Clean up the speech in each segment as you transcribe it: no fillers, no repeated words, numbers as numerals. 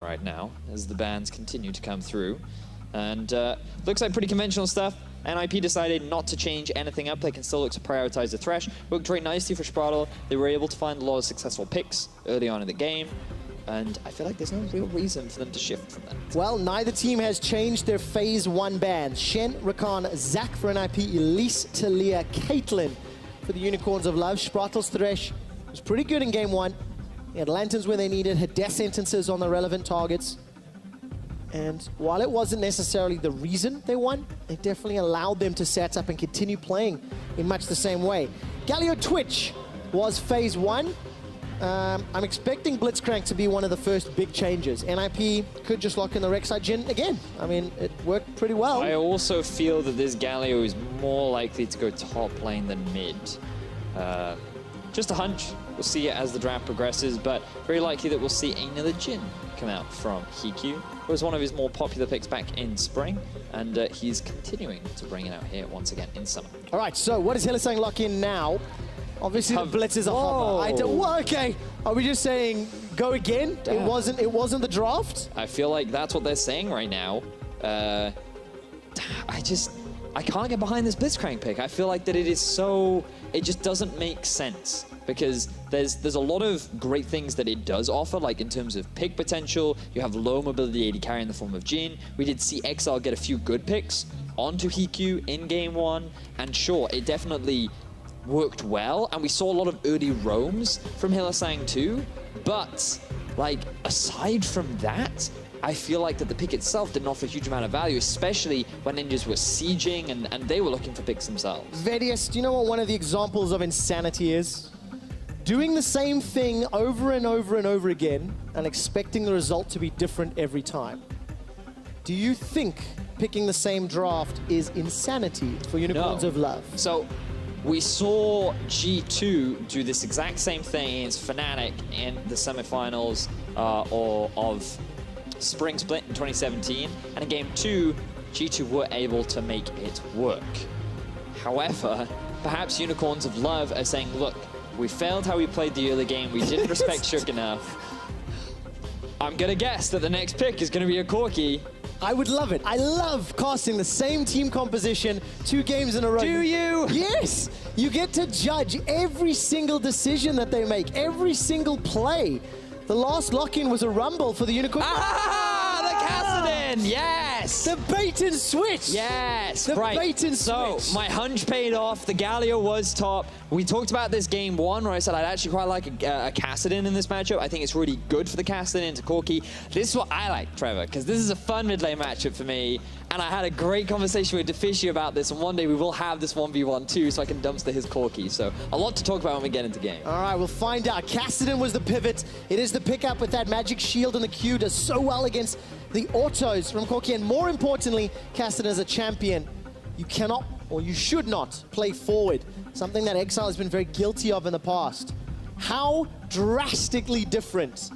right now as the bans continue to come through. And looks like pretty conventional stuff. NIP decided not to change anything up. They can still look to prioritize the Thresh. Worked very nicely for Spraddle. They were able to find a lot of successful picks early on in the game. And I feel like there's no real reason for them to shift from that. Well, neither team has changed their Phase 1 bans. Shen, Rakan, Zac for NIP, Elise, Talia, Caitlyn for the Unicorns of Love. Sprattle's Thresh was pretty good in Game 1. He had lanterns where they needed, had death sentences on the relevant targets. And while it wasn't necessarily the reason they won, it definitely allowed them to set up and continue playing in much the same way. Galio Twitch was Phase 1. I'm expecting Blitzcrank to be one of the first big changes. NIP could just lock in the Rek'Sai Jhin again. I mean, it worked pretty well. I also feel that this Galio is more likely to go top lane than mid. Just a hunch. We'll see it as the draft progresses, but very likely that we'll see another Jhin come out from Hikyu. It was one of his more popular picks back in spring, and he's continuing to bring it out here once again in summer. All right, so what is Hylissang lock in now? Obviously, the Blitz is a hover. Well, okay, are we just saying go again? Damn. It wasn't the draft? I feel like that's what they're saying right now. I can't get behind this Blitzcrank pick. I feel like that it is so, it just doesn't make sense because there's a lot of great things that it does offer, like in terms of pick potential. You have low mobility AD carry in the form of Jhin. We did see Exile get a few good picks onto Hikyu in Game 1, and sure, it definitely worked well, and we saw a lot of early roams from Hylissang too, but like aside from that, I feel like that the pick itself didn't offer a huge amount of value, especially when ninjas were sieging and they were looking for picks themselves. Vedius, do you know what one of the examples of insanity is? Doing the same thing over and over and over again and expecting the result to be different every time. Do you think picking the same draft is insanity for Unicorns of Love? So we saw G2 do this exact same thing against Fnatic in the semifinals of Spring Split in 2017, and in Game 2, G2 were able to make it work. However, perhaps Unicorns of Love are saying, look, we failed how we played the early game, we didn't respect Shook enough. I'm gonna guess that the next pick is gonna be a Corki. I would love it. I love casting the same team composition 2 games in a row. Do you? Yes! You get to judge every single decision that they make, every single play. The last lock-in was a rumble for the Unicorn. Ah, the Kassadin, yes! The bait and switch! Yes, the right. Bait and so, switch. my hunch paid off. The Galio was top. We talked about this Game 1 where I said I'd actually quite like a Kassadin in this matchup. I think it's really good for the Kassadin into Corki. This is what I like, Trevor, because this is a fun mid-lane matchup for me. And I had a great conversation with Defici about this, and one day we will have this 1v1 too, so I can dumpster his Corki. So a lot to talk about when we get into game. All right, we'll find out. Kassadin was the pivot. It is the pickup with that magic shield, and the Q does so well against the autos from Corki. And more importantly, Kassadin as a champion, you cannot, or you should not, play forward. Something that Exile has been very guilty of in the past. How drastically different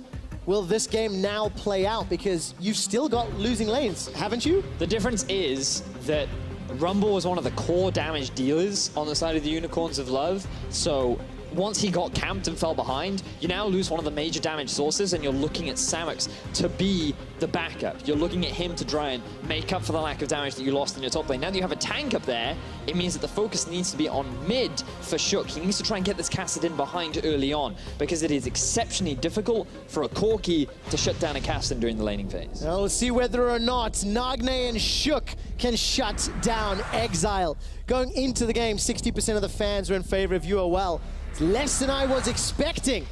will this game now play out? Because you've still got losing lanes, haven't you? The difference is that Rumble was one of the core damage dealers on the side of the Unicorns of Love. So once he got camped and fell behind, you now lose one of the major damage sources, and you're looking at Samux to be the backup. You're looking at him to try and make up for the lack of damage that you lost in your top lane. Now that you have a tank up there, it means that the focus needs to be on mid for Shook. He needs to try and get this Kassadin behind early on, because it is exceptionally difficult for a Corki to shut down a Kassadin during the laning phase. Now we'll see whether or not Nagne and Shook can shut down Exile. Going into the game, 60% of the fans are in favor of UOL. It's less than I was expecting.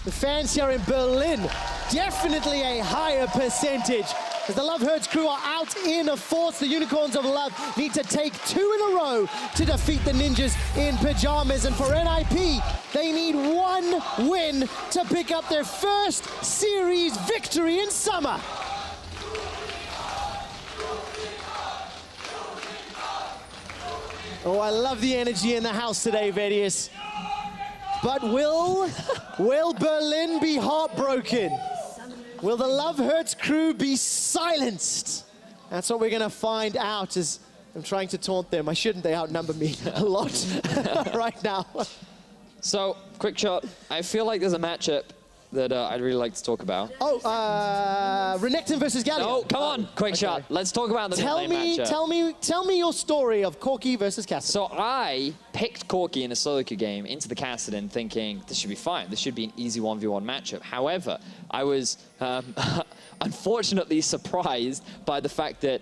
The fans here in Berlin, definitely a higher percentage. As the Love Hurts crew are out in a force, the Unicorns of Love need to take 2 in a row to defeat the Ninjas in Pyjamas. And for NIP, they need 1 win to pick up their first series victory in summer. Oh, I love the energy in the house today, Vedius. But will Berlin be heartbroken? Will the Love Hurts crew be silenced? That's what we're gonna find out as I'm trying to taunt them. Why shouldn't they outnumber me a lot right now? So, quick shot. I feel like there's a matchup that I'd really like to talk about. Oh, Renekton versus Galio. Oh, come on, quick shot. Let's talk about the mid lane matchup. Tell me your story of Corki versus Kassadin. So I picked Corki in a solo queue game into the Kassadin thinking this should be fine. This should be an easy 1v1 matchup. However, I was unfortunately surprised by the fact that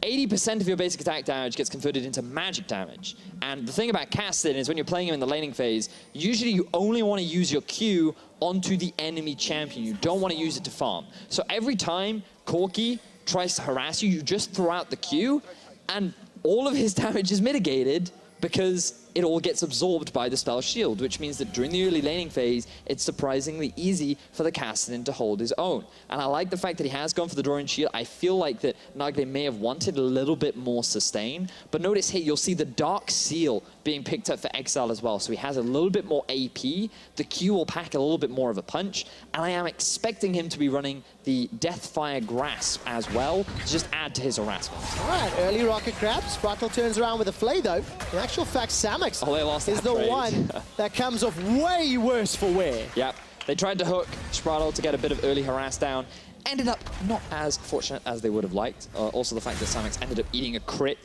80% of your basic attack damage gets converted into magic damage. And the thing about Kassadin is when you're playing him in the laning phase, usually you only want to use your Q onto the enemy champion. You don't want to use it to farm. So every time Corki tries to harass you, you just throw out the Q, and all of his damage is mitigated because it all gets absorbed by the spell shield, which means that during the early laning phase, it's surprisingly easy for the Kassadin to hold his own. And I like the fact that he has gone for the Dorian shield. I feel like that Nagle may have wanted a little bit more sustain, but notice here, you'll see the Dark Seal being picked up for Exile as well. So he has a little bit more AP. The Q will pack a little bit more of a punch, and I am expecting him to be running the Deathfire Grasp as well, to just add to his harassment. All right, early Rocket Crab. Sprattle turns around with a Flay, though. In actual fact, Samex is the one that comes off way worse for wear. Yep. They tried to hook Sprattle to get a bit of early harass down. Ended up not as fortunate as they would have liked. Also, the fact that Samex ended up eating a crit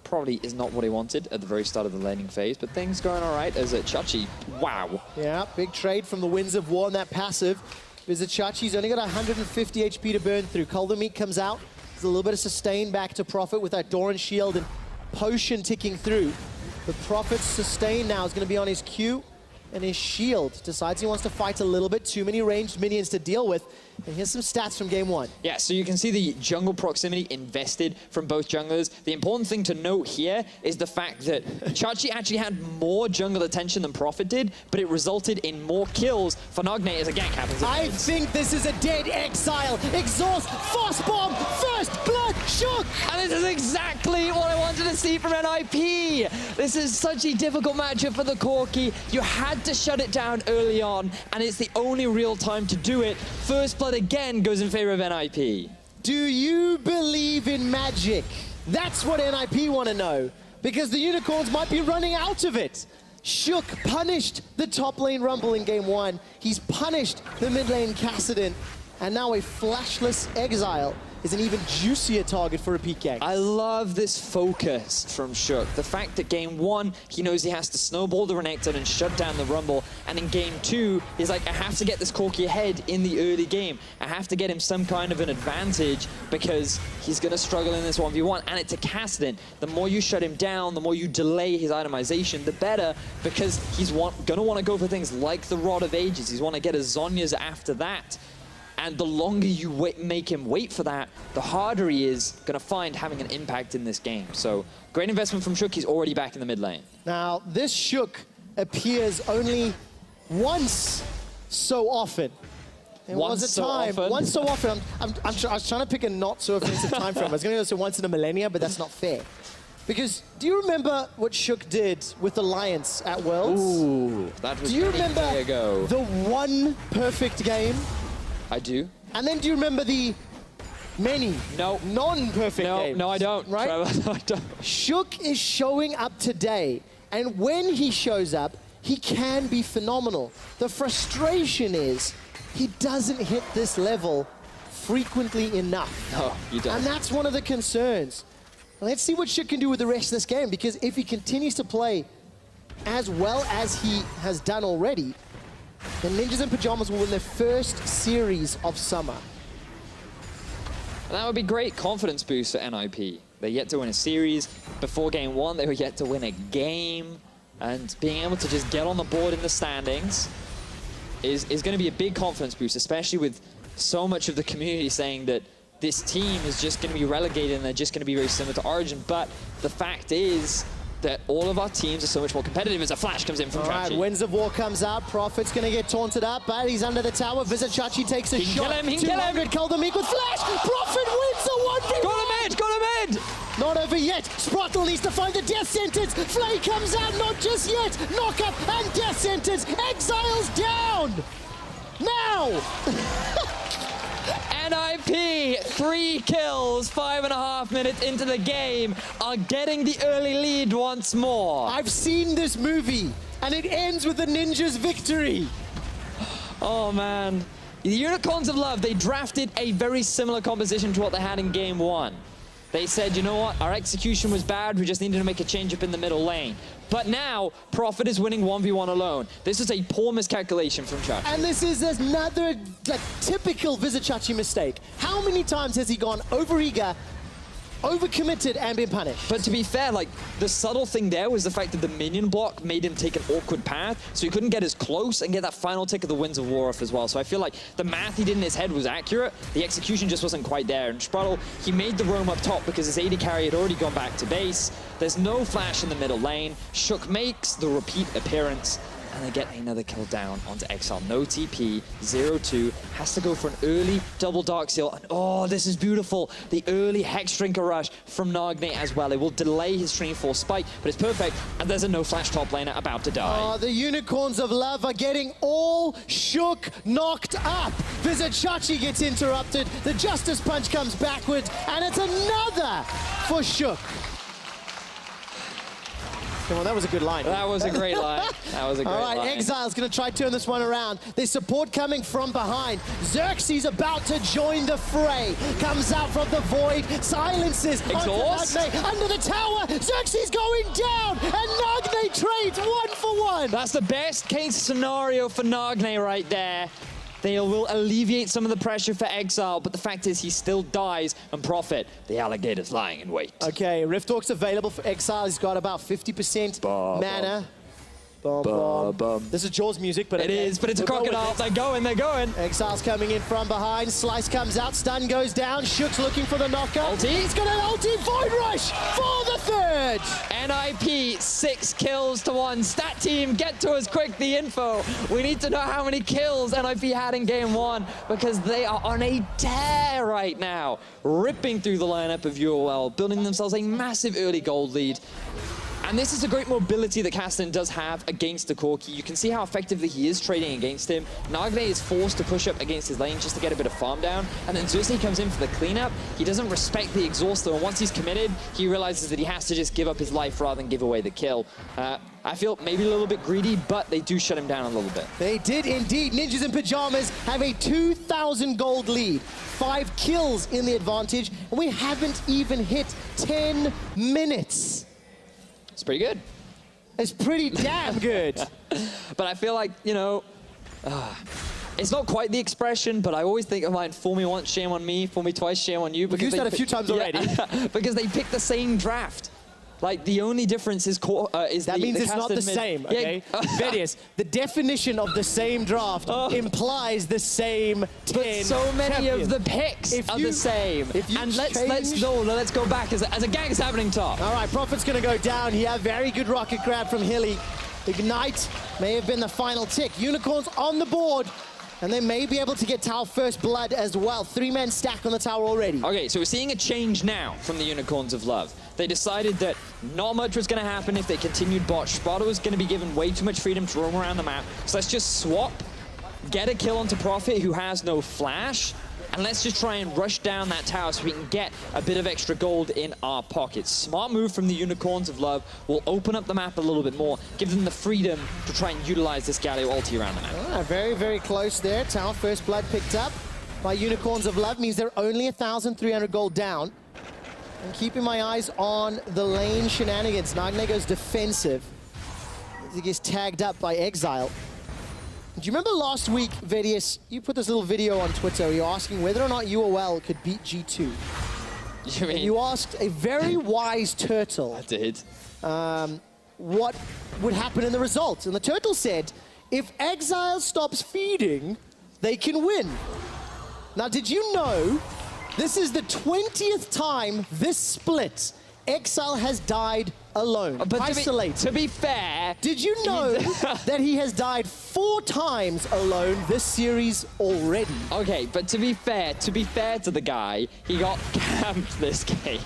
probably is not what he wanted at the very start of the laning phase, but things going all right as Chachi, wow. Yeah, big trade from the Winds of War on that passive. Chachi's only got 150 HP to burn through. Kaldameek comes out. There's a little bit of sustain back to Prophet with that Doran shield and potion ticking through. But Prophet's sustain now is going to be on his Q and his shield. Decides he wants to fight a little bit. Too many ranged minions to deal with. And here's some stats from game one. Yeah, so you can see the jungle proximity invested from both junglers. The important thing to note here is the fact that Chachi actually had more jungle attention than Prophet did, but it resulted in more kills for Nagne as a gank happens. I think this is a dead Exile. Exhaust, Fast Bomb, First Blood, Shook! And this is exactly what I wanted to see from NIP. This is such a difficult matchup for the Corki. You had to shut it down early on, and it's the only real time to do it. First Blood again goes in favor of NIP. Do you believe in magic? That's what NIP want to know, because the Unicorns might be running out of it. Shook punished the top lane Rumble in game one. He's punished the mid lane Kassadin, and now a flashless Exile is an even juicier target for a PK. I love this focus from Shook. The fact that game one, he knows he has to snowball the Renekton and shut down the Rumble. And in game two, he's like, I have to get this Corki ahead in the early game. I have to get him some kind of an advantage because he's going to struggle in this 1v1. And it's a Kassadin. The more you shut him down, the more you delay his itemization, the better, because he's going to want to go for things like the Rod of Ages. He's want to get his Zhonya's after that. And the longer you make him wait for that, the harder he is going to find having an impact in this game. So, great investment from Shook. He's already back in the mid lane. Now, this Shook appears only once so often. There was a time, once so often. I was trying to pick a not so offensive time frame. I was going to go say once in a millennia, but that's not fair. Because do you remember what Shook did with Alliance at Worlds? Ooh, that was do you remember ago. The one perfect game? I do. And then do you remember the many non-perfect games? No, I don't. Right? Trevor, no, I don't. Shook is showing up today, and when he shows up, he can be phenomenal. The frustration is he doesn't hit this level frequently enough. No, you don't. And that's one of the concerns. Let's see what Shook can do with the rest of this game, because if he continues to play as well as he has done already, the Ninjas in Pyjamas will win their first series of summer. And that would be great confidence boost for NIP. They're yet to win a series. Before game one, they were yet to win a game. And being able to just get on the board in the standings is going to be a big confidence boost, especially with so much of the community saying that this team is just going to be relegated and they're just going to be very similar to Origin. But the fact is that all of our teams are so much more competitive as a flash comes in from Chachi. All right, Winds of War comes out. Prophet's going to get taunted up, but he's under the tower. Chachi takes a shot. He can kill him. Kaldameek with flash. Prophet wins a 1v1. Go to mid, go to mid. Not over yet. Sprattle needs to find the death sentence. Flay comes out, not just yet. Knock up and death sentence. Exile's down. Now. NIP, 3 kills, 5.5 minutes into the game, are getting the early lead once more. I've seen this movie, and it ends with the Ninja's victory. Oh, man. The Unicorns of Love, they drafted a very similar composition to what they had in game 1. They said, you know what, our execution was bad, we just needed to make a change up in the middle lane. But now, Prophet is winning 1v1 alone. This is a poor miscalculation from Chachi. And this is another typical Vizichachi mistake. How many times has he gone overeager, overcommitted, and been punished? But to be fair, like, the subtle thing there was the fact that the minion block made him take an awkward path, so he couldn't get as close and get that final tick of the Winds of War off as well. So I feel like the math he did in his head was accurate, the execution just wasn't quite there. And Spruttle, he made the roam up top because his AD carry had already gone back to base. There's no flash in the middle lane. Shook makes the repeat appearance, and they get another kill down onto Exile. No TP, 0-2, has to go for an early double Dark Seal, and oh, this is beautiful. The early Hex Drinker Rush from Nagne as well. It will delay his Streamfall spike, but it's perfect, and there's a no-flash top laner about to die. Oh, the Unicorns of Love are getting all shook, knocked up. Vizichachi gets interrupted, the Justice Punch comes backwards, and it's another for Shook. Come on, that was a good line. That was a great line. That was a great line. All right, Exile's going to try to turn this one around. There's support coming from behind. Xerxes about to join the fray. Comes out from the void, silences. Exhaust. Nagne under the tower. Xerxes going down, and Nagne trades 1-for-1. That's the best case scenario for Nagne right there. They will alleviate some of the pressure for Exile, but the fact is he still dies, and Prophet, the alligator's lying in wait. Okay, Rift Orc's available for Exile. He's got about 50% mana. This is Jaws music, but it is, but it's a crocodile. They're going. Exile's coming in from behind. Slice comes out, stun goes down. Shook's looking for the knockup. Ulti. He's got an ulti, Void Rush for the third. NIP, 6 kills to 1. Stat team, get to us quick, the info. We need to know how many kills NIP had in game 1 because they are on a tear right now. Ripping through the lineup of UOL, building themselves a massive early gold lead. And this is a great mobility that Castellan does have against the Corki. You can see how effectively he is trading against him. Nagne is forced to push up against his lane just to get a bit of farm down. And then Xerxes comes in for the cleanup. He doesn't respect the exhauster. And once he's committed, he realizes that he has to just give up his life rather than give away the kill. I feel maybe a little bit greedy, but they do shut him down a little bit. They did indeed. Ninjas in Pyjamas have a 2,000 gold lead. 5 kills in the advantage. And we haven't even hit 10 minutes. It's pretty good. It's pretty damn good. But I feel like, you know, it's not quite the expression, but I always think of mine, fool me once, shame on me, fool me twice, shame on you. We've used that a few times already. Because they picked the same draft. Like, the only difference is that means it's not the same, okay? Vedius, the definition of the same draft implies the same 10 But so many champions. of the picks are the same. And let's go back as a gang's happening top. All right, Prophet's going to go down here. Very good rocket grab from Hilly. Ignite may have been the final tick. Unicorns on the board. And they may be able to get Tower first blood as well. 3-man stack on the tower already. Okay, so we're seeing a change now from the Unicorns of Love. They decided that not much was going to happen if they continued bot. Sprotto was going to be given way too much freedom to roam around the map. So let's just swap, get a kill onto Prophet, who has no flash, and let's just try and rush down that tower so we can get a bit of extra gold in our pockets. Smart move from the Unicorns of Love will open up the map a little bit more, give them the freedom to try and utilize this Galio ulti around the map. Very, very close there. Tower first blood picked up by Unicorns of Love means they're only 1,300 gold down. And keeping my eyes on the lane shenanigans. Nagne goes defensive. He gets tagged up by Exile. Do you remember last week, Vedius, you put this little video on Twitter where you're asking whether or not UOL could beat G2. You mean? And you asked a very wise turtle. I did. What would happen in the results. And the turtle said, if Exile stops feeding, they can win. Now, did you know this is the 20th time this split Exile has died alone, isolate. To be fair... Did you know that he has died 4 times alone this series already? Okay, but to be fair to the guy, he got camped this game.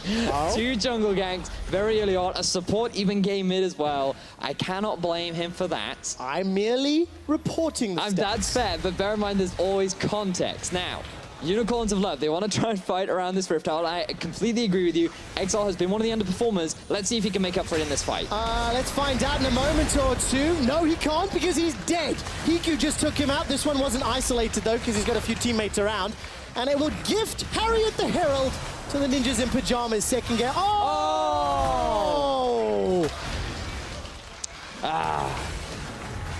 2 jungle ganks very early on, a support even game mid as well. I cannot blame him for that. I'm merely reporting the stats. That's fair, but bear in mind there's always context. Now, Unicorns of Love, they want to try and fight around this Rift Tower. I completely agree with you. Exile has been one of the underperformers. Let's see if he can make up for it in this fight. Let's find out in a moment or two. No, he can't because he's dead. Hiku just took him out. This one wasn't isolated, though, because he's got a few teammates around. And it will gift Harriet the Herald to the Ninjas in Pyjamas second game. Oh!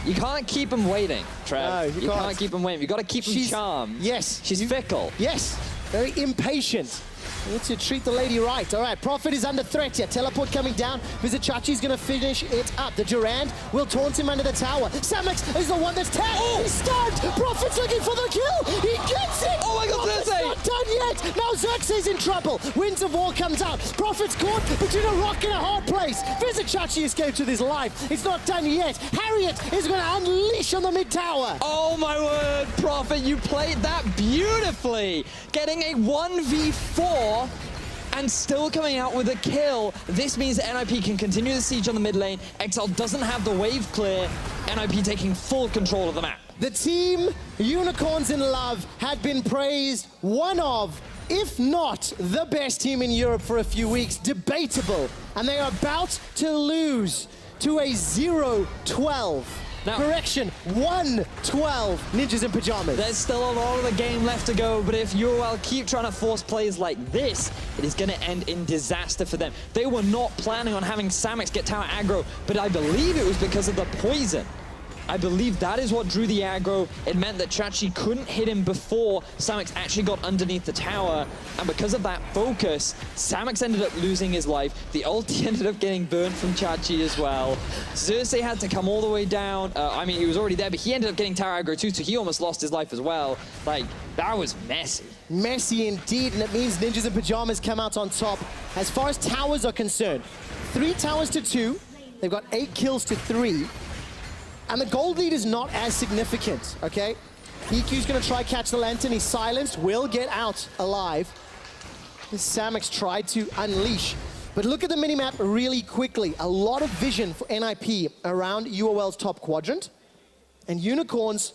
You can't keep him waiting, Trev. No, you can't keep him waiting. You got to keep him charmed. Yes. She's fickle. Yes. Very impatient. You need to treat the lady right. All right, Prophet is under threat here. Teleport coming down. Vizichachi's going to finish it up. The Durand will taunt him under the tower. Samix is the one that's tagged. Oh. He's stunned. Prophet's looking for the kill. He gets it. Oh my God, Prophet's not done yet. Now Xerxes in trouble. Winds of War comes out. Prophet's caught between a rock and a hard place. Vizichachi escapes with his life. It's not done yet. Harriet is going to unleash on the mid tower. Oh my word, Prophet, you played that beautifully. Getting a 1v4 and still coming out with a kill. This means that NIP can continue the siege on the mid lane. Exile doesn't have the wave clear. NIP taking full control of the map. The team Unicorns in Love had been praised one of, if not the best team in Europe for a few weeks. Debatable. And they are about to lose to a 0-12. Now, correction, 1-12 Ninjas in Pyjamas. There's still a lot of the game left to go, but if UOL keep trying to force plays like this, it is going to end in disaster for them. They were not planning on having Samix get tower aggro, but I believe it was because of the poison. I believe that is what drew the aggro. It meant that Chachi couldn't hit him before Samix actually got underneath the tower. And because of that focus, Samix ended up losing his life. The ulti ended up getting burned from Chachi as well. Xerxes had to come all the way down. I mean, he was already there, but he ended up getting tower aggro too, so he almost lost his life as well. Like, that was messy. Messy indeed, and it means Ninjas in Pyjamas come out on top. As far as towers are concerned, 3 towers to 2. They've got 8 kills to 3. And the gold lead is not as significant, okay? Hiku's gonna try catch the lantern. He's silenced, will get out alive. This Samix tried to unleash. But look at the minimap really quickly. A lot of vision for NIP around UOL's top quadrant. And Unicorns,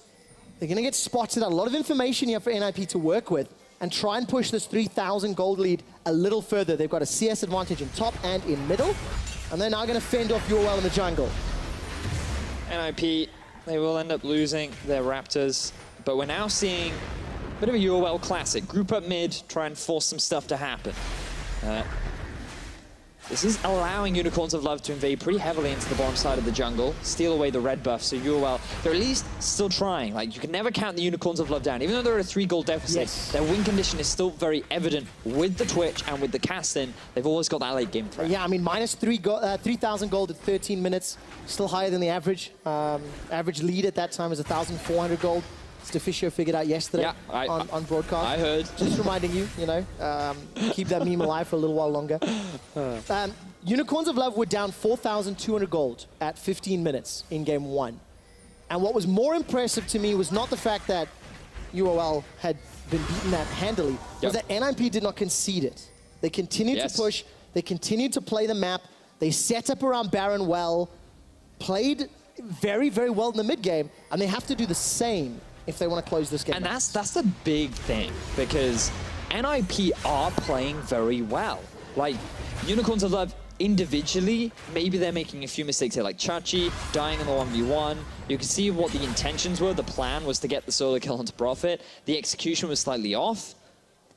they're gonna get spotted. A lot of information here for NIP to work with and try and push this 3,000 gold lead a little further. They've got a CS advantage in top and in middle. And they're now gonna fend off UOL in the jungle. NIP, they will end up losing their Raptors, but we're now seeing a bit of a UOL classic. Group up mid, try and force some stuff to happen. This is allowing Unicorns of Love to invade pretty heavily into the bottom side of the jungle, steal away the red buff, so UOL, they're at least still trying. Like, you can never count the Unicorns of Love down. Even though they're at a 3 gold deficit, yes, their win condition is still very evident with the Twitch and with the casting. They've always got that late game threat. Yeah, I mean, minus 3,000 gold at 13 minutes, still higher than the average. Average lead at that time is 1,400 gold. Deficio figured out yesterday on broadcast. I heard. Just reminding you, you know, keep that meme alive for a little while longer. Unicorns of Love were down 4,200 gold at 15 minutes in game 1. And what was more impressive to me was not the fact that UOL had been beaten that handily, was that NIP did not concede it. They continued to push, they continued to play the map, they set up around Baron well, played very, very well in the mid game, and they have to do the same if they want to close this game. And that's the big thing, because NIP are playing very well. Like, Unicorns of Love individually, maybe they're making a few mistakes here, like Chachi dying in the 1v1. You can see what the intentions were. The plan was to get the solo kill onto Prophet. The execution was slightly off.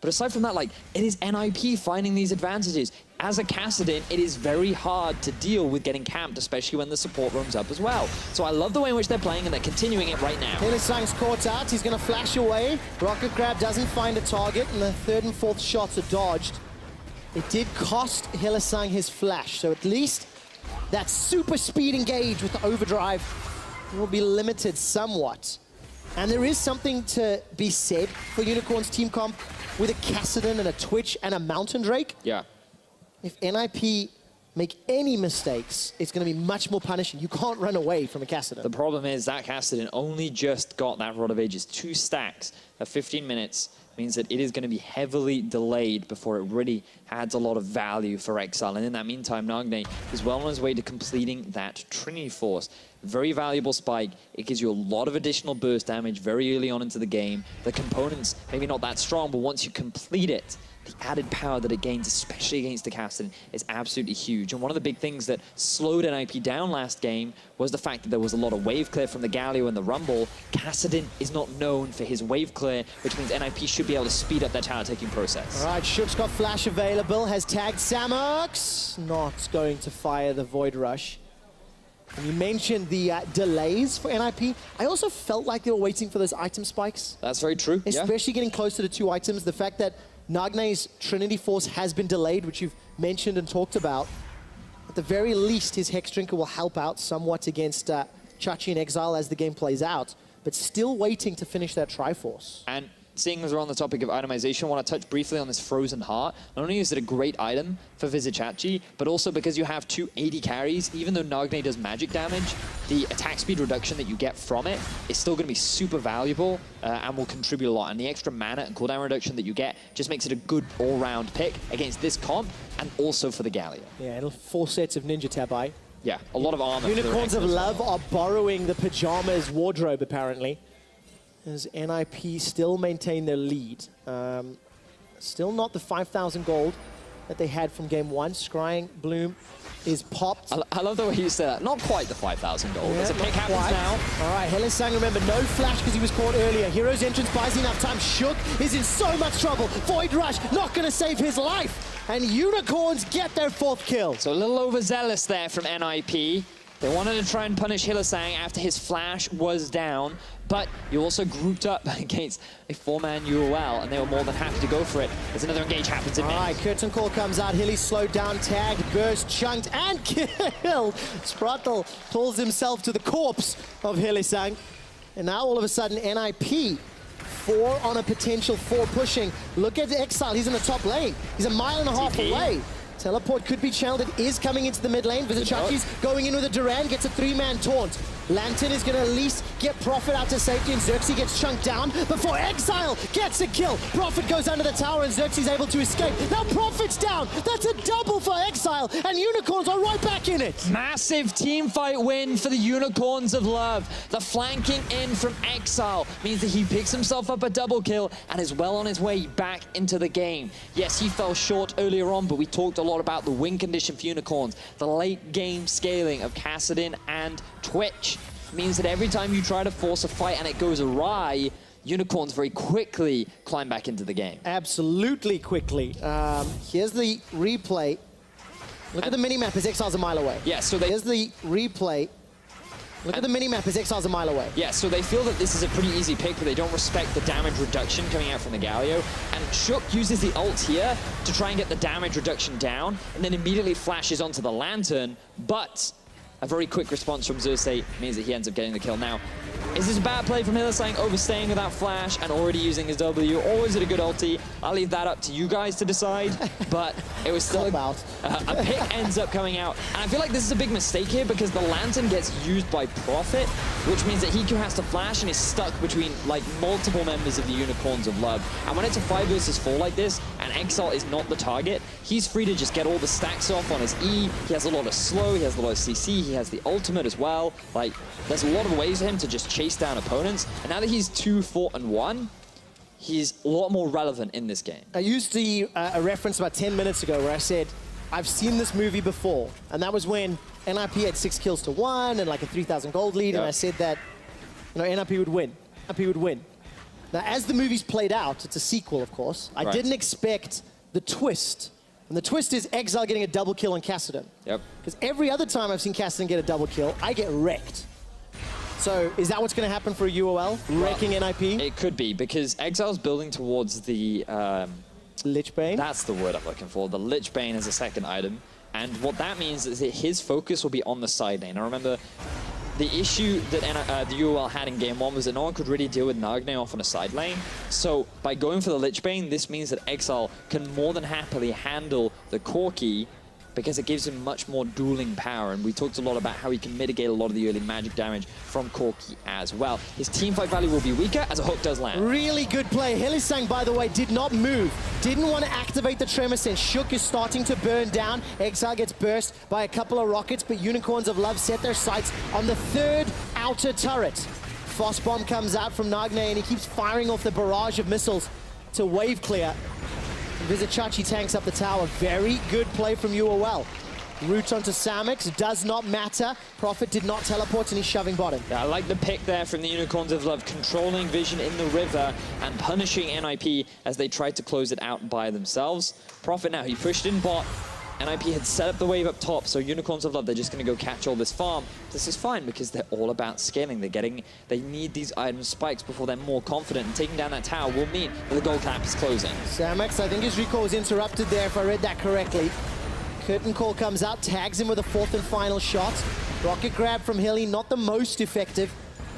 But aside from that, like, it is NIP finding these advantages. As a Kassadin, it is very hard to deal with getting camped, especially when the support roam's up as well. So I love the way in which they're playing, and they're continuing it right now. Hylissang's caught out. He's going to flash away. Rocket Grab doesn't find a target, and the 3rd and 4th shots are dodged. It did cost Hylissang his flash, so at least that super speed engage with the overdrive will be limited somewhat. And there is something to be said for Unicorn's team comp with a Kassadin and a Twitch and a Mountain Drake. Yeah. If NIP make any mistakes, it's going to be much more punishing. You can't run away from a Kassadin. The problem is that Kassadin only just got that Rod of Ages. 2 stacks of 15 minutes means that it is going to be heavily delayed before it really adds a lot of value for Exile. And in that meantime, Nagne is well on his way to completing that Trinity Force. very valuable spike. It gives you a lot of additional burst damage very early on into the game. The components, maybe not that strong, but once you complete it, the added power that it gains, especially against the Kassadin, is absolutely huge. And one of the big things that slowed NIP down last game was the fact that there was a lot of wave clear from the Galio and the Rumble. Kassadin is not known for his wave clear, which means NIP should be able to speed up their tower taking process. All right, Shook's got flash available, has tagged Samox. Not going to fire the Void Rush. And you mentioned the delays for NIP. I also felt like they were waiting for those item spikes. That's very true, Especially getting closer to 2 items. The fact that Nagne's Trinity Force has been delayed, which you've mentioned and talked about. At the very least, his Hex Drinker will help out somewhat against Chachi and Exile as the game plays out, but still waiting to finish that Triforce. And seeing as we're on the topic of itemization, I want to touch briefly on this Frozen Heart. Not only is it a great item for Vizichachi, but also because you have 2 80 carries, even though Nagne does magic damage, the attack speed reduction that you get from it is still going to be super valuable and will contribute a lot. And the extra mana and cooldown reduction that you get just makes it a good all-round pick against this comp and also for the Galio. Yeah, it'll 4 sets of Ninja Tabai. Yeah, a lot of armor. Unicorns of Love are borrowing the Pyjamas wardrobe, apparently. As NIP still maintain their lead. Still not the 5,000 gold that they had from game 1. Scrying Bloom is popped. I love the way you said that. Not quite the 5,000 gold. As a pick happens now. All right, Hylissang, remember, no flash because he was caught earlier. Hero's entrance buys enough time. Shook is in so much trouble. Void Rush not going to save his life. And Unicorns get their 4th kill. So a little overzealous there from NIP. They wanted to try and punish Hylissang after his flash was down, but you also grouped up against a 4-man UOL, and they were more than happy to go for it as another engage happens in mid. All right, Curtain Call comes out. Hilly slowed down, tagged, burst, chunked, and killed. Sprattle pulls himself to the corpse of Hylissang. And now all of a sudden, NIP 4 on a potential 4 pushing. Look at Exile, he's in the top lane. He's a mile and a half away. Teleport could be channeled. It is coming into the mid lane. Vizichachi's going in with a Duran, gets a 3-man taunt. Lantern is going to at least get Prophet out to safety, and Xerxes gets chunked down before Exile gets a kill. Prophet goes under the tower, and Xerxes able to escape. Now Prophet's down. That's a double for Exile, and Unicorns are right back in it. Massive team fight win for the Unicorns of Love. The flanking in from Exile means that he picks himself up a double kill and is well on his way back into the game. Yes, he fell short earlier on, but we talked a lot about the win condition for Unicorns. The late game scaling of Kassadin and Twitch means that every time you try to force a fight and it goes awry, Unicorns very quickly climb back into the game. Absolutely quickly. Here's the replay. Look at the minimap as Exile's a mile away. Yeah, so here's the replay. Look at the minimap as Exile's a mile away. Yeah, so they feel that this is a pretty easy pick, but they don't respect the damage reduction coming out from the Galio. And Shook uses the ult here to try and get the damage reduction down, and then immediately flashes onto the Lantern, but a very quick response from Xerxes means that he ends up getting the kill. Now, is this a bad play from Hylissang, overstaying without flash and already using his W, or is it a good ulti? I'll leave that up to you guys to decide, but it was still a pick ends up coming out. And I feel like this is a big mistake here because the Lantern gets used by Prophet, which means that Hiku has to flash and is stuck between like multiple members of the Unicorns of Love. And when it's a 5 versus 4 like this, and Exile is not the target, he's free to just get all the stacks off on his E. He has a lot of slow, he has a lot of CC, he has the ultimate as well. Like, there's a lot of ways for him to just chase down opponents. And now that he's 2, 4, and 1, he's a lot more relevant in this game. I used a reference about 10 minutes ago where I said, I've seen this movie before. And that was when NIP had 6 kills to 1 and like a 3,000 gold lead. And I said that, you know, NIP would win. NIP would win. Now, as the movie's played out, it's a sequel, of course. I didn't expect the twist. And the twist is Exile getting a double kill on Kassadin. Yep. Because every other time I've seen Kassadin get a double kill, I get wrecked. So is that what's going to happen for a UOL? Wrecking NIP? It could be, because Exile's building towards the... Lich Bane? That's the word I'm looking for. The Lich Bane is a second item. And what that means is that his focus will be on the side lane. I remember the issue that the UOL had in game 1 was that no one could really deal with Nagne off on a side lane. So by going for the Lich Bane, this means that Exile can more than happily handle the Corki, because it gives him much more dueling power. And we talked a lot about how he can mitigate a lot of the early magic damage from Corki as well. His teamfight value will be weaker as a hook does land. Really good play. Hylissang, by the way, did not move. Didn't want to activate the Tremor Sense. Shook is starting to burn down. Exile gets burst by a couple of rockets, but Unicorns of Love set their sights on the third outer turret. Frost Bomb comes out from Nagne, and he keeps firing off the barrage of missiles to wave clear. Vizicachi tanks up the tower. Very good play from UOL. Root onto Samix, does not matter. Prophet did not teleport, and he's shoving bottom. Yeah, I like the pick there from the Unicorns of Love, controlling vision in the river and punishing NIP as they tried to close it out by themselves. Prophet now, he pushed in bot. NIP had set up the wave up top, so Unicorns of Love, they're just going to go catch all this farm. This is fine because they're all about scaling. They need these item spikes before they're more confident, and taking down that tower will mean that the gold cap is closing. Samix, I think his recall was interrupted there, if I read that correctly. Curtain Call comes out, tags him with a fourth and final shot. Rocket grab from Hilly, not the most effective.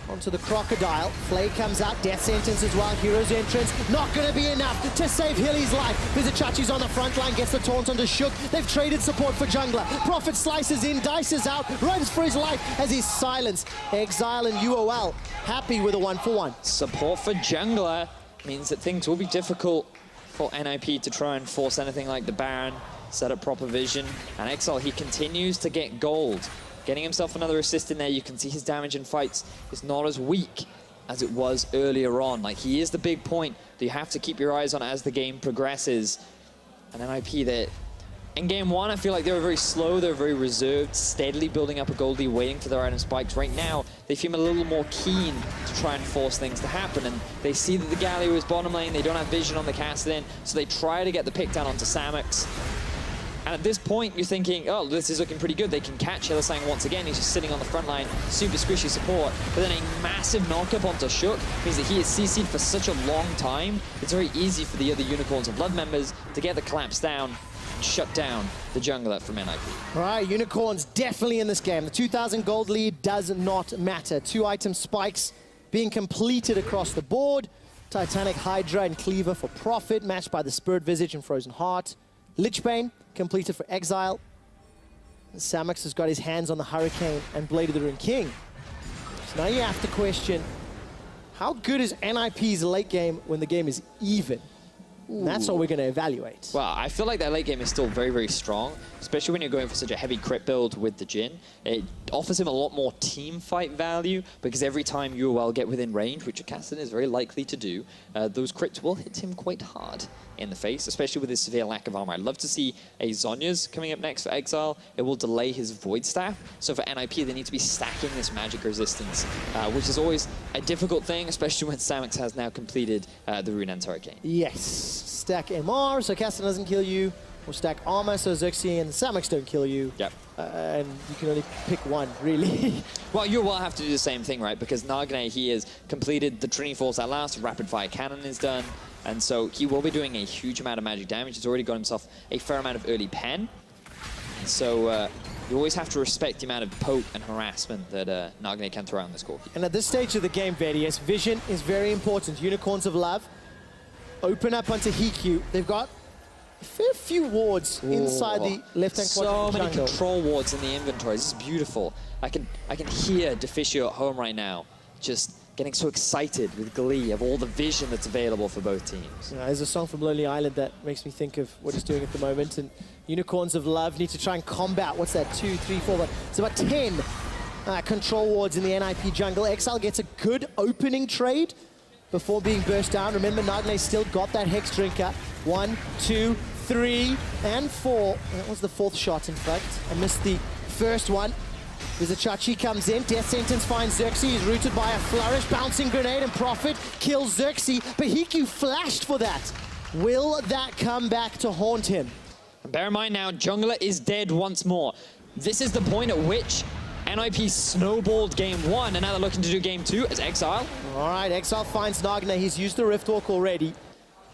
Onto the Crocodile. Flay comes out, death sentence as well. Hero's entrance, not going to be enough to save Hilly's life. Vizicachi's on the front line, gets the taunt onto Shook. They've traded support for jungler. Prophet slices in, dices out, runs for his life as he's silenced. Exile and UOL happy with a 1-for-1. Support for jungler means that things will be difficult for NIP to try and force anything like the Baron, set up proper vision. And Exile, he continues to get gold. Getting himself another assist in there. You can see his damage in fights is not as weak as it was earlier on. Like, he is the big point that you have to keep your eyes on as the game progresses. And NIP, that in game one, I feel like they were very slow, they were very reserved, steadily building up a gold lead, waiting for their item spikes. Right now, they seem a little more keen to try and force things to happen. And they see that the Galio is bottom lane, they don't have vision on the Kassadin, so they try to get the pick down onto Samix. And at this point, you're thinking, oh, this is looking pretty good. They can catch Hylissang once again. He's just sitting on the front line, super squishy support. But then a massive knockup onto Shook means that he is CC'd for such a long time. It's very easy for the other Unicorns of Blood members to get the collapse down and shut down the jungler from NIP. All right, Unicorns definitely in this game. The 2,000 gold lead does not matter. 2 item spikes being completed across the board. Titanic Hydra and Cleaver for Prophet, matched by the Spirit Visage and Frozen Heart. Lichbane completed for Exile. Samix has got his hands on the Hurricane and Blade of the Rune King. So now you have to question, how good is NIP's late game when the game is even? And that's what we're going to evaluate. Well, I feel like their late game is still very, very strong, especially when you're going for such a heavy crit build with the Jhin. It offers him a lot more team fight value, because every time UOL get within range, which a Kassadin is very likely to do, those crits will hit him quite hard in the face, especially with his severe lack of armor. I'd love to see a Zhonya's coming up next for Exile. It will delay his Void Staff. So for NIP, they need to be stacking this magic resistance, which is always a difficult thing, especially when Samix has now completed the Rune and Hurricane. Yes, stack MR so Kassadin doesn't kill you, or stack armor so Xerxes and Samix don't kill you. Yep. And you can only pick one, really. Well, you will have to do the same thing, right? Because Nagne, he has completed the Trinity Force at last, Rapid Fire Cannon is done, and so he will be doing a huge amount of magic damage. He's already got himself a fair amount of early pen. And so you always have to respect the amount of poke and harassment that Nagne can throw on this Corki. And at this stage of the game, Vedius, vision is very important. Unicorns of Love open up onto Hikyu. They've got a fair few wards inside the left-hand quadrant. So many jungle. control wards in the inventory. This is beautiful. I can hear Deficio at home right now, just getting so excited with glee of all the vision that's available for both teams. Yeah, there's a song from Lonely Island that makes me think of what he's doing at the moment. And Unicorns of Love need to try and combat, what's that, 2, 3, 4, it's about 10 control wards in the NIP jungle. Exile gets a good opening trade before being burst down. Remember, Nagne's still got that Hex Drinker. 1, 2, 3, and 4. That was the 4th shot, in fact. I missed the first one. Vizicachi comes in. Death Sentence finds Xerxes. He's rooted by a flourish. Bouncing grenade, and Prophet kills Xerxes. But Hikyu flashed for that. Will that come back to haunt him? And bear in mind now, jungler is dead once more. This is the point at which NIP snowballed game 1, and now they're looking to do game 2 as Exile. All right, Exile finds Nagne. He's used the Rift Walk already.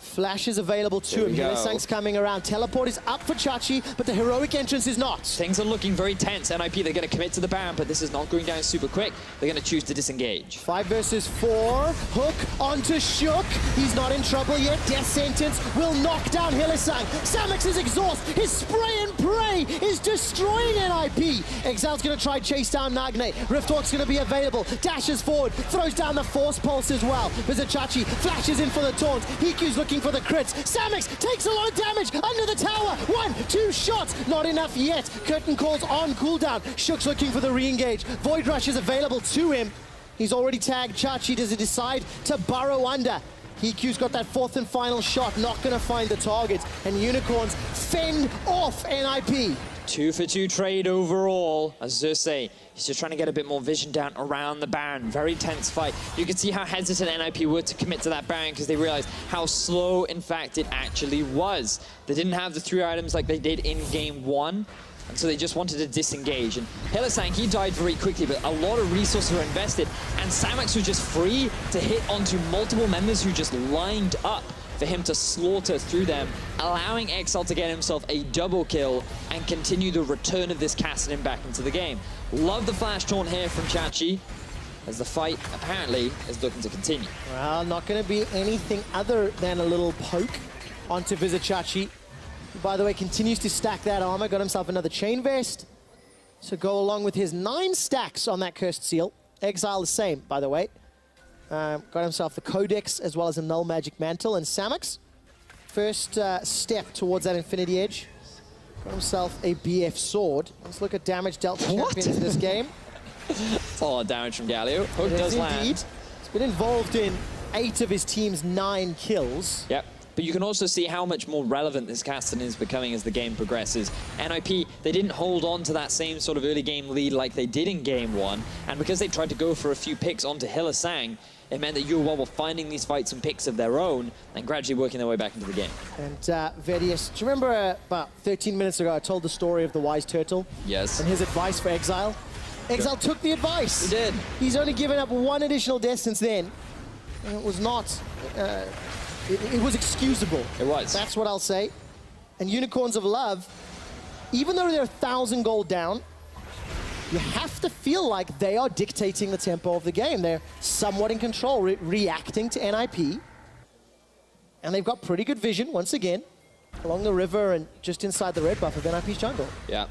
Flash is available to him. Hylissang's coming around. Teleport is up for Chachi, but the heroic entrance is not. Things are looking very tense. NIP, they're going to commit to the Baron, but this is not going down super quick. They're going to choose to disengage. 5 versus 4. Hook onto Shook. He's not in trouble yet. Death Sentence will knock down Hylissang. Samix's exhaust, his spray and pray is destroying NIP. Exile's going to try chase down Nagne. Rifthawk's going to be available. Dashes forward, throws down the Force Pulse as well. Vizichachi flashes in for the taunts. Hikyu's looking for the crits. Samix takes a lot of damage under the tower. 1, 2 shots, not enough yet. Curtain calls on cooldown. Shook's looking for the re-engage. Void Rush is available to him. He's already tagged Chachi. Does he decide to burrow under? Hikyu's got that 4th and final shot, not gonna find the targets. And Unicorns fend off NIP. 2 for 2 trade overall. As Xerxes, he's just trying to get a bit more vision down around the Baron. Very tense fight. You can see how hesitant NIP were to commit to that Baron because they realized how slow, in fact, it actually was. They didn't have the 3 items like they did in game 1. And so they just wanted to disengage. And Hylissang, he died very quickly, but a lot of resources were invested. And Samix was just free to hit onto multiple members who just lined up for him to slaughter through them, allowing Exile to get himself a double kill and continue the return of this Kassadin back into the game. Love the flash taunt here from Chachi, as the fight apparently is looking to continue. Well, not going to be anything other than a little poke onto Vizichachi. By the way, continues to stack that armor, got himself another chain vest. So go along with his 9 stacks on that cursed seal. Exile the same, by the way. Got himself the Codex as well as a Null Magic Mantle. And Samix, first step towards that Infinity Edge. Got himself a BF Sword. Let's look at damage dealt to champions in this game. It's a lot of damage from Galio. Hook does land. Indeed. He's been involved in 8 of his team's 9 kills. Yep. But you can also see how much more relevant this Kassadin is becoming as the game progresses. NIP, they didn't hold on to that same sort of early game lead like they did in game 1. And because they tried to go for a few picks onto Hylissang, it meant that UOL were finding these fights and picks of their own and gradually working their way back into the game. And Vedius, do you remember about 13 minutes ago I told the story of the wise turtle? Yes. And his advice for Exile? Exile took the advice. He did. He's only given up 1 additional death since then. And it was not... It was excusable. It was. That's what I'll say. And Unicorns of Love, even though they're 1,000 gold down, you have to feel like they are dictating the tempo of the game. They're somewhat in control, reacting to NIP. And they've got pretty good vision, once again, along the river and just inside the red buff of NIP's jungle. Yeah.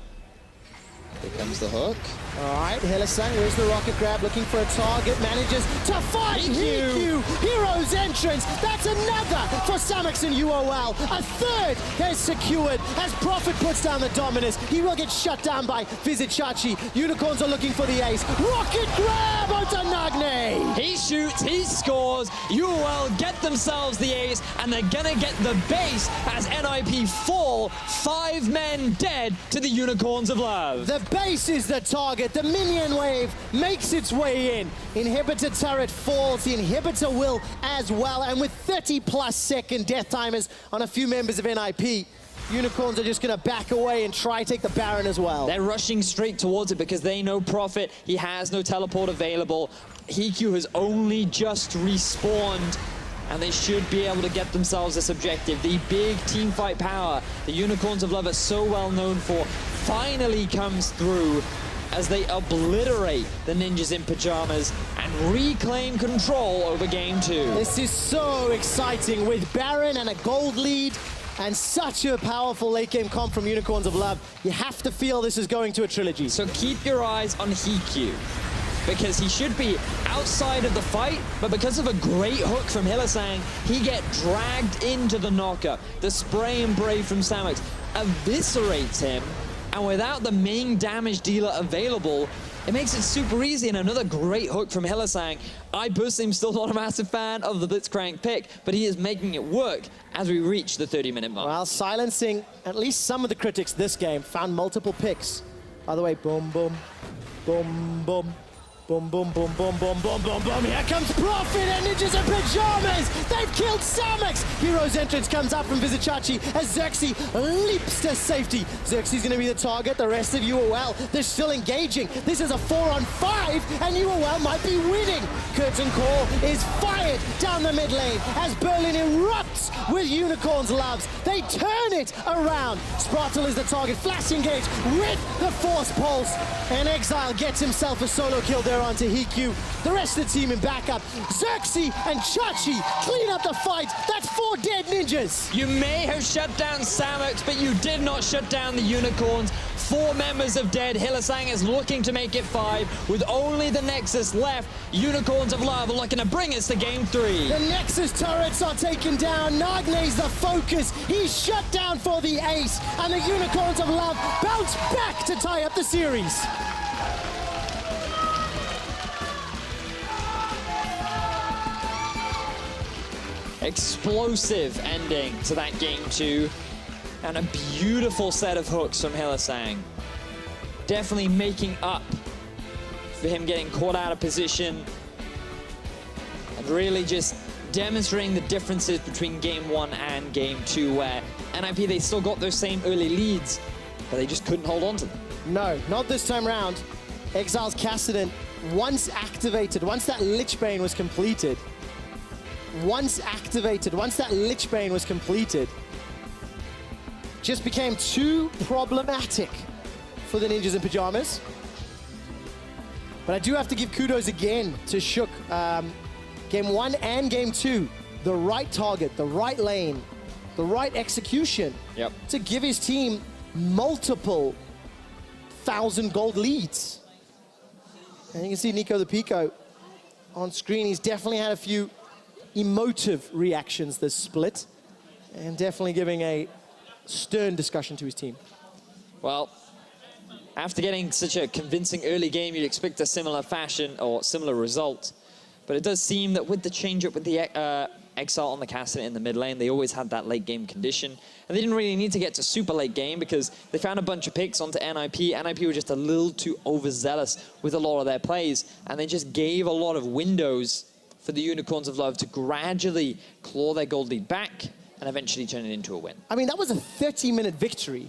Here comes the hook. All right, Hylissang, where's the rocket grab? Looking for a target, manages to find Hikyu. Hero's entrance. That's another for Samix and UOL. A 3rd is secured as Prophet puts down the Dominus. He will get shut down by Vizichachi. Unicorns are looking for the ace. Rocket grab onto Nagne. He shoots, he scores. UOL get themselves the ace, and they're gonna get the base as NIP fall. 5 men dead to the Unicorns of Love. The base is the target. The minion wave makes its way in. Inhibitor turret falls. The inhibitor will as well. And with 30+ second death timers on a few members of NIP, Unicorns are just going to back away and try take the Baron as well. They're rushing straight towards it because they know Prophet. He has no teleport available. Hikyu has only just respawned, and they should be able to get themselves this objective. The big team fight power the Unicorns of Love are so well known for finally comes through as they obliterate the ninjas in pajamas and reclaim control over game 2. This is so exciting with Baron and a gold lead and such a powerful late game comp from Unicorns of Love. You have to feel this is going to a trilogy. So keep your eyes on Hikyu, because he should be outside of the fight, but because of a great hook from Hylissang, he get dragged into the knocker. The spray and brave from Samix eviscerates him, and without the main damage dealer available, it makes it super easy. And another great hook from Hylissang. I personally am still not a massive fan of the Blitzcrank pick, but he is making it work as we reach the 30-minute mark. Well, silencing at least some of the critics this game, found multiple picks. By the way, boom, boom, boom, boom. Boom, boom, boom, boom, boom, boom, boom, boom. Here comes Prophet and Ninjas in Pajamas. They've killed Samix. Hero's entrance comes up from Vizichachi as Xerxes leaps to safety. Xerxes going to be the target. The rest of UOL, they're still engaging. This is a 4-on-5, and UOL might be winning. Curtain Call is fired down the mid lane as Berlin erupts with Unicorns Loves. They turn it around. Sprotle is the target. Flash engage with the Force Pulse. And Exile gets himself a solo kill there onto Hikyu. The rest of the team in backup. Xerxes and Chachi clean up the fight. That's 4 dead ninjas. You may have shut down Samux, but you did not shut down the Unicorns. 4 members of dead. Hylissang is looking to make it 5. With only the Nexus left, Unicorns of Love are looking to bring us to game 3. The Nexus turrets are taken down. Nagne's the focus. He's shut down for the ace. And the Unicorns of Love bounce back to tie up the series. Explosive ending to that game 2. And a beautiful set of hooks from Hylissang. Definitely making up for him getting caught out of position. And really just demonstrating the differences between game 1 and game 2, where NIP, they still got those same early leads, but they just couldn't hold on to them. No, not this time round. Exile's Kassadin, once activated, once that Lich Bane was completed, just became too problematic for the Ninjas in Pyjamas. But I do have to give kudos again to Shook. Game 1 and game 2, the right target, the right lane, the right execution to give his team multiple 1,000 gold leads. And you can see Nico the Pico on screen. He's definitely had a few emotive reactions this split, and definitely giving a stern discussion to his team. Well, after getting such a convincing early game, you'd expect a similar fashion or similar result. But it does seem that with the change-up with the Exile on the Kassadin in the mid lane, they always had that late game condition. And they didn't really need to get to super late game because they found a bunch of picks onto NIP. NIP were just a little too overzealous with a lot of their plays, and they just gave a lot of windows for the Unicorns of Love to gradually claw their gold lead back and eventually turn it into a win. I mean, that was a 30-minute victory.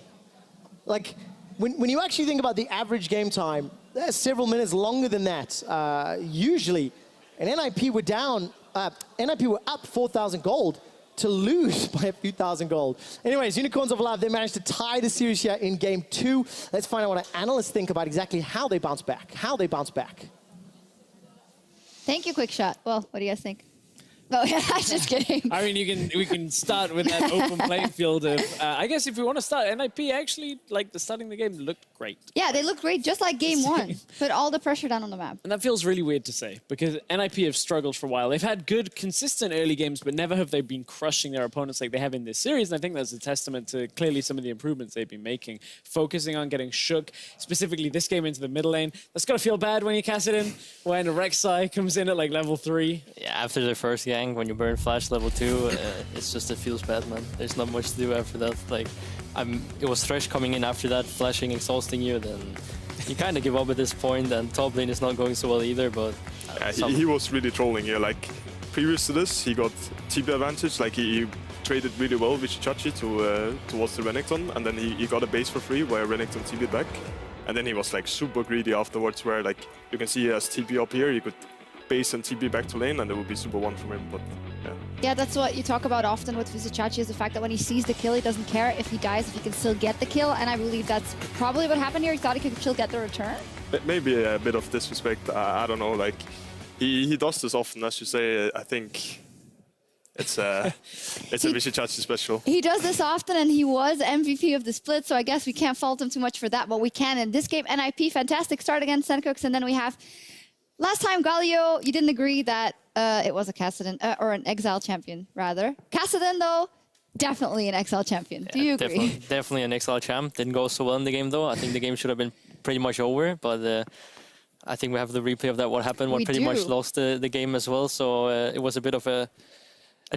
Like, when you actually think about the average game time, there's several minutes longer than that, usually. And NIP were down, NIP were up 4,000 gold to lose by a few thousand gold. Anyways, Unicorns of Love, they managed to tie the series here in game 2. Let's find out what our analysts think about exactly how they bounce back, Thank you, Quick Shot. Well, what do you guys think? Oh, yeah, I'm just kidding. I mean, we can start with that open playing field of, I guess if we want to start, NIP actually, like, starting the game looked great. Yeah, they looked great, just like game 1. Put all the pressure down on the map. And that feels really weird to say, because NIP have struggled for a while. They've had good, consistent early games, but never have they been crushing their opponents like they have in this series. And I think that's a testament to clearly some of the improvements they've been making, focusing on getting Shook, specifically this game into the middle lane. That's got to feel bad when you cast it in, when Rek'Sai comes in at like level 3. Yeah, after the first gang, when you burn flash level 2, it's just, it feels bad, man. There's not much to do after that. Like, it was Thresh coming in after that, flashing, exhausting you, then you kind of give up at this point, and top lane is not going so well either, but... he was really trolling here. Like, previous to this, he got TP advantage, like he traded really well with Chachi towards the Renekton, and then he got a base for free where Renekton TP'd back. And then he was like super greedy afterwards, where like, you can see he has TP up here, he could base and TP back to lane, and it would be super one from him, but yeah. Yeah, that's what you talk about often with Vizichachi, is the fact that when he sees the kill, he doesn't care if he dies, if he can still get the kill, and I believe that's probably what happened here. He thought he could still get the return. Maybe a bit of disrespect, I don't know, like, he does this often, as you say. I think it's a Vizichachi special. He does this often, and he was MVP of the split, so I guess we can't fault him too much for that, but we can in this game. NIP, fantastic start against Sencooks, and then we have... Last time, Galio, you didn't agree that it was a Kassadin, or an Exile champion, rather. Kassadin, though, definitely an Exile champion. Yeah, do you agree? Definitely an Exile champ. Didn't go so well in the game, though. I think the game should have been pretty much over, but I think we have the replay of that, what happened. We pretty much lost the game as well, so it was a bit of a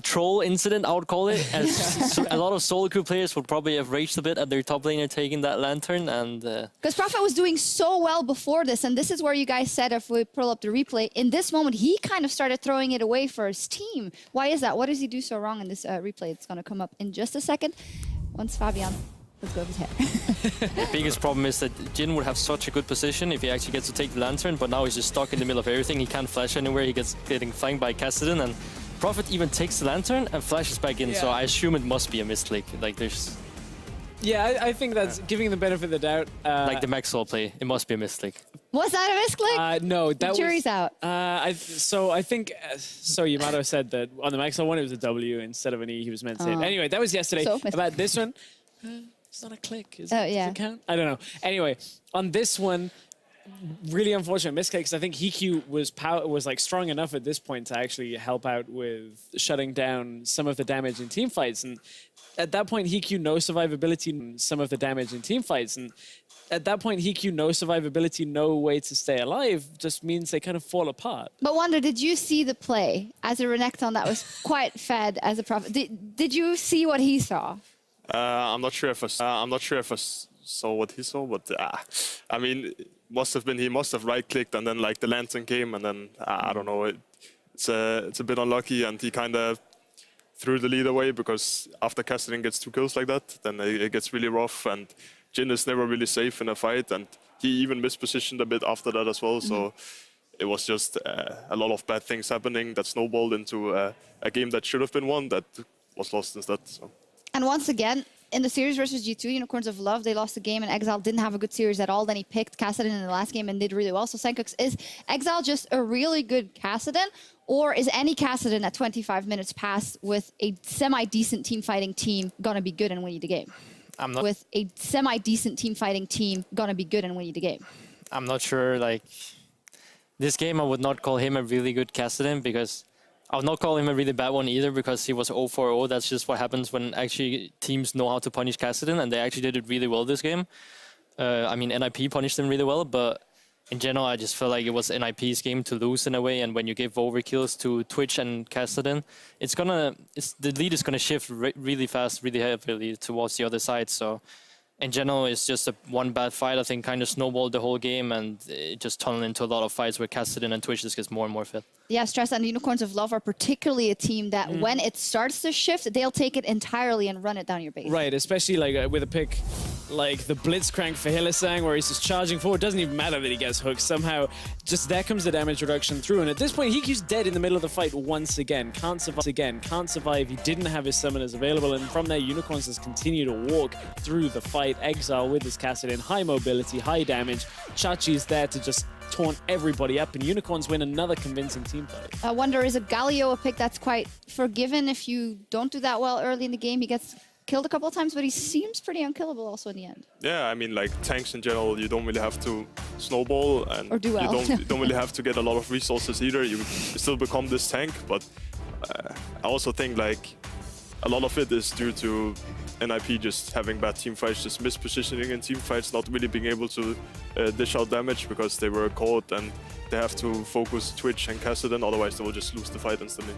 troll incident, I would call it. As a lot of solo queue players would probably have raged a bit at their top laner taking that lantern, and... Because Prophet was doing so well before this, and this is where you guys said, if we pull up the replay, in this moment, he kind of started throwing it away for his team. Why is that? What does he do so wrong in this replay? It's going to come up in just a second. Once Fabian, let's go with his hair. The biggest problem is that Jin would have such a good position if he actually gets to take the lantern, but now he's just stuck in the middle of everything. He can't flash anywhere. He gets getting flanked by Kassadin, and Prophet even takes the lantern and flashes back in, so I assume it must be a misclick. Like there's... Yeah, I think that's giving the benefit of the doubt. like the Maxwell play, it must be a misclick. Was that a misclick? No, that the jury's was, out. I think Yamato said that on the Maxwell one it was a W instead of an E. He was meant to say it. Anyway, that was yesterday. So, about this one, it's not a click. Does it count? I don't know. Anyway, on this one, really unfortunate misclick because I think Hikyu was like strong enough at this point to actually help out with shutting down some of the damage in team fights. And at that point, Hikyu no survivability, no way to stay alive, just means they kind of fall apart. But Wonder, did you see the play as a Renekton that was quite fed as a Prophet? Did you see what he saw? I'm not sure if I saw what he saw, but I mean, he must have right-clicked and then like the lantern came and then I don't know. It's a bit unlucky and he kind of threw the lead away because after Kassadin gets 2 kills like that, then it gets really rough and Jin is never really safe in a fight and he even mispositioned a bit after that as well. So it was just a lot of bad things happening that snowballed into a game that should have been won that was lost instead. So. And once again, in the series versus G2, Unicorns of Love, they lost the game and Exile didn't have a good series at all. Then he picked Kassadin in the last game and did really well. So Senkux, is Exile just a really good Kassadin? Or is any Kassadin at 25 minutes past with a semi-decent team-fighting team gonna be good and win you the game? I'm not sure, like... This game, I would not call him a really good Kassadin because... I would not call him a really bad one either because he was 0-4-0. That's just what happens when actually teams know how to punish Kassadin, and they actually did it really well this game. I mean, NIP punished him really well, but in general, I just felt like it was NIP's game to lose in a way, and when you give overkills to Twitch and Kassadin, the lead is gonna shift really fast, really heavily towards the other side, so... In general, it's just one bad fight, I think, kind of snowballed the whole game, and it just tunneled into a lot of fights where Kassadin and Twitch just gets more and more fit. Yeah, Stress and the Unicorns of Love are particularly a team that when it starts to shift, they'll take it entirely and run it down your base. Right, especially like with a pick like the Blitzcrank for Hylissang, where he's just charging forward. Doesn't even matter that he gets hooked. Somehow, just there comes the damage reduction through. And at this point, Hikyu's dead in the middle of the fight once again. Can't survive. He didn't have his summoners available. And from there, Unicorns has continued to walk through the fight. Exile with his Kassadin, high mobility, high damage. Chachi's there to just taunt everybody up, and Unicorns win another convincing team fight. I wonder, is a Galio a pick that's quite forgiven if you don't do that well early in the game? He gets killed a couple of times, but he seems pretty unkillable also in the end. Yeah, I mean, like tanks in general, you don't really have to snowball and or do well. you don't really have to get a lot of resources either. You still become this tank, but I also think like a lot of it is due to NIP just having bad team fights, just mispositioning in team fights, not really being able to dish out damage because they were caught and they have to focus Twitch and Kassadin, otherwise they will just lose the fight instantly.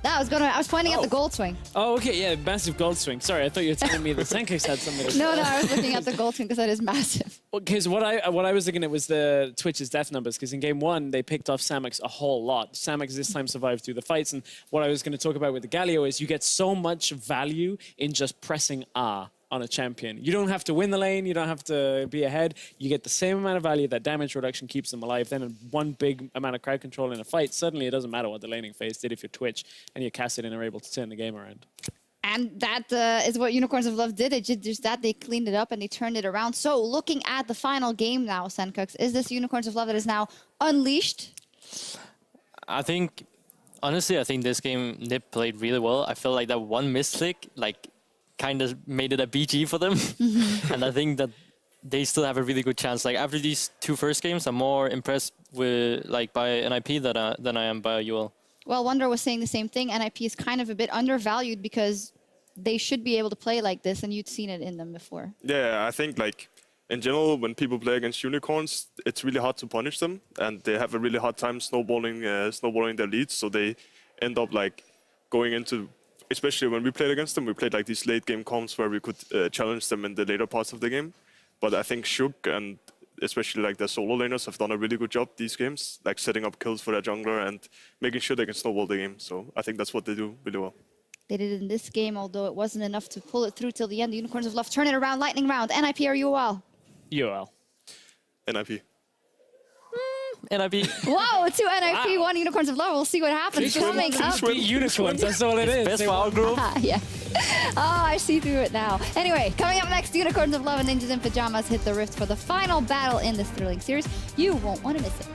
I was pointing at the gold swing. Oh, okay, yeah, massive gold swing. Sorry, I thought you were telling me the Senkux had something. No, I was looking at the gold swing because that is massive. Because what I was looking at was the Twitch's death numbers, because in game 1, they picked off Samux a whole lot. Samux this time survived through the fights, and what I was going to talk about with the Galio is you get so much value in just pressing R on a champion. You don't have to win the lane, you don't have to be ahead, you get the same amount of value, that damage reduction keeps them alive, then one big amount of crowd control in a fight, suddenly it doesn't matter what the laning phase did if you're Twitch and your Kassadin are able to turn the game around. And that is what Unicorns of Love did. It just that they cleaned it up and they turned it around. So looking at the final game now, Senkux, is this Unicorns of Love that is now unleashed? Honestly, I think this game Nip played really well. I felt like that one misclick, like, kind of made it a BG for them. And I think that they still have a really good chance. Like after these 2 first games, I'm more impressed with by NIP than I am by UL. Well, Wonder was saying the same thing. NIP is kind of a bit undervalued because they should be able to play like this, and you'd seen it in them before. Yeah, I think like in general, when people play against Unicorns, it's really hard to punish them, and they have a really hard time snowballing their leads. So they end up like going into, especially when we played against them, we played like these late game comps where we could challenge them in the later parts of the game. But I think Shook and especially like their solo laners have done a really good job these games, like setting up kills for their jungler and making sure they can snowball the game. So I think that's what they do really well. They did it in this game, although it wasn't enough to pull it through till the end. The Unicorns of Love turn it around, lightning round. NIP or UL? UL. NIP. NIP. Whoa, 2 NIP, Wow. 1 Unicorns of Love. We'll see what happens. Coming up. Beat unicorns, that's all it is. Best for our group. Yeah. Oh, I see through it now. Anyway, coming up next, Unicorns of Love and Ninjas in Pyjamas hit the rift for the final battle in this thrilling series. You won't want to miss it.